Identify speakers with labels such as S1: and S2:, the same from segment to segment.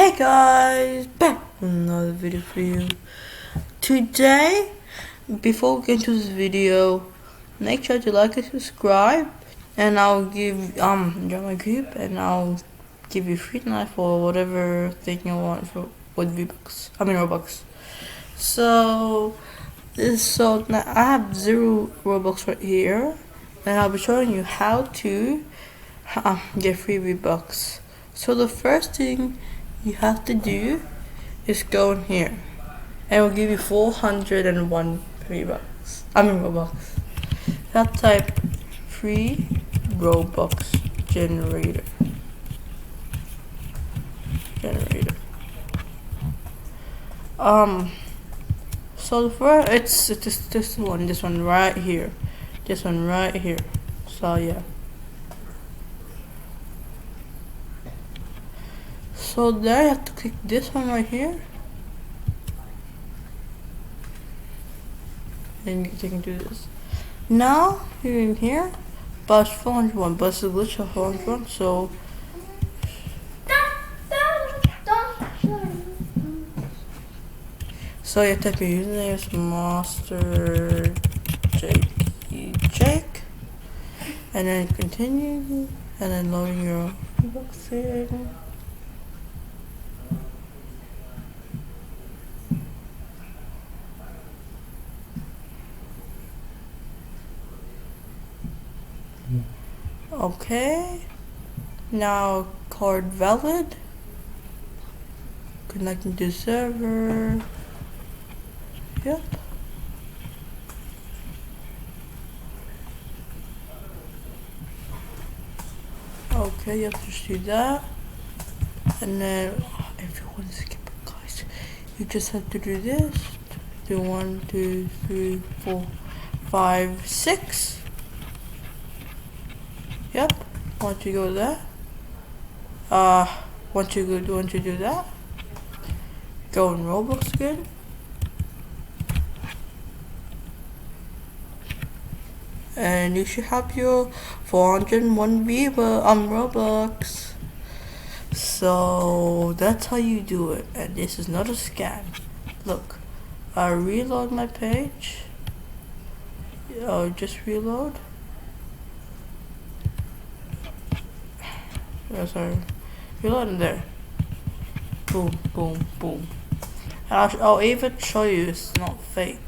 S1: Hey guys, back with another video for you. Today, before we get into this video, make sure to like and subscribe, and I'll give join my group, and I'll give you free knife or whatever thing you want for with Robux. So now I have 0 Robux right here, and I'll be showing you how to get free Robux. So the first thing you have to do is go in here, and it will give you 401 Robux. You have to type free Robux generator. So the first, it's this one right here, So yeah. So there you have to click this one right here, and you can do this. Now you're in here, but it's 401, but it's a glitch of 401, so you have to type your username is Master Jake, and then continue, and then loading your box in. Okay, now card valid, connecting to server. Yep. Okay, you have to just do that, and then if you want to skip it, guys, you just have to do this. Do 1, 2, 3, 4, 5, 6. Yep. Once you go there, once you do that, go in Roblox again. And you should have your 401 Robux. So that's how you do it, and this is not a scam. Look, I reload my page. Just reload. Sorry, reload in there. Boom, boom, boom. And I'll even show you it's not fake.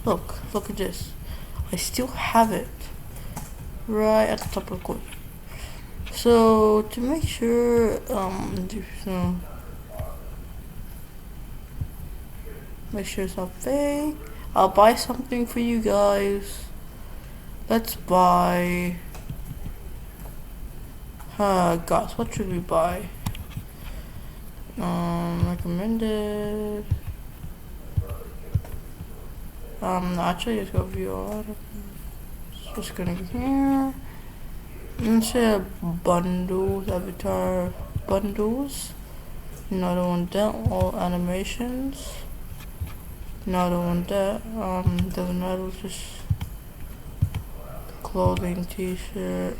S1: Look at this. I still have it right at the top of the corner. So to make sure, make sure it's not fake, I'll buy something for you guys. Let's buy. Guys, what should we buy? Recommended. Actually, let's go view all of them. Just gonna go here. Let's say bundles, avatar bundles. Another one that, all animations. Another one that, doesn't matter, just clothing, t-shirt.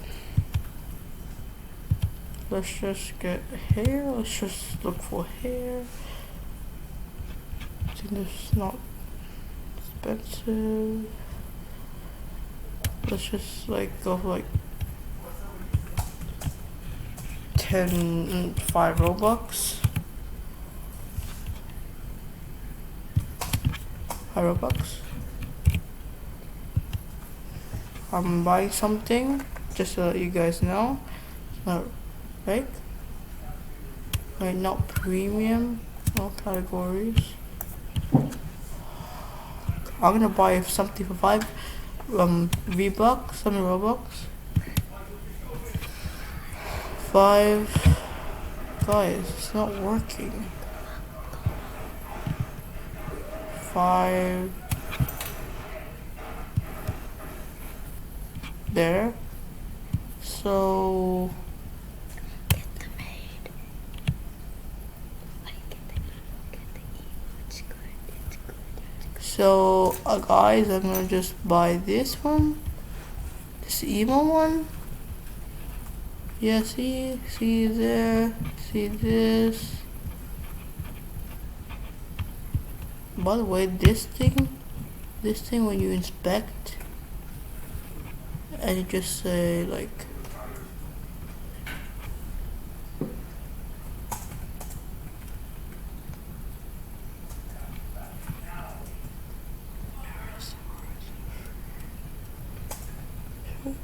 S1: Let's just get hair. Let's just look for hair. I think this is not expensive. Let's just go for 5 Robux. 5 Robux. I'm buying something just so that you guys know. It's not fake. Not premium. All categories. I'm gonna buy something for 5 V-Bucks, some Robux. 5. Guys, it's not working. 5. There. So guys, I'm gonna just buy this one, this emo one. Yeah, see there, see this, By the way, this thing when you inspect and you just say like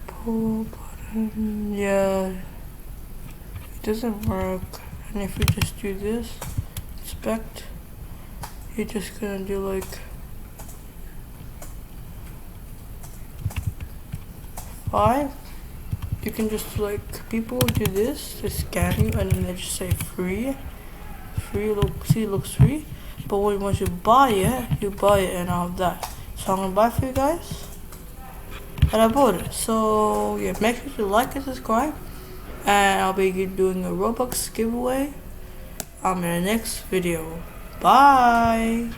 S1: pull button, yeah, it doesn't work. And if we just do this, inspect, you're just gonna do like 5. You can just like, people do this, they scan you and then they just say free, look, see, it looks free. But once you buy it and all of that. So I'm gonna buy it for you guys. And I bought it. So yeah, make sure to like and subscribe. And I'll be doing a Robux giveaway in the next video. Bye.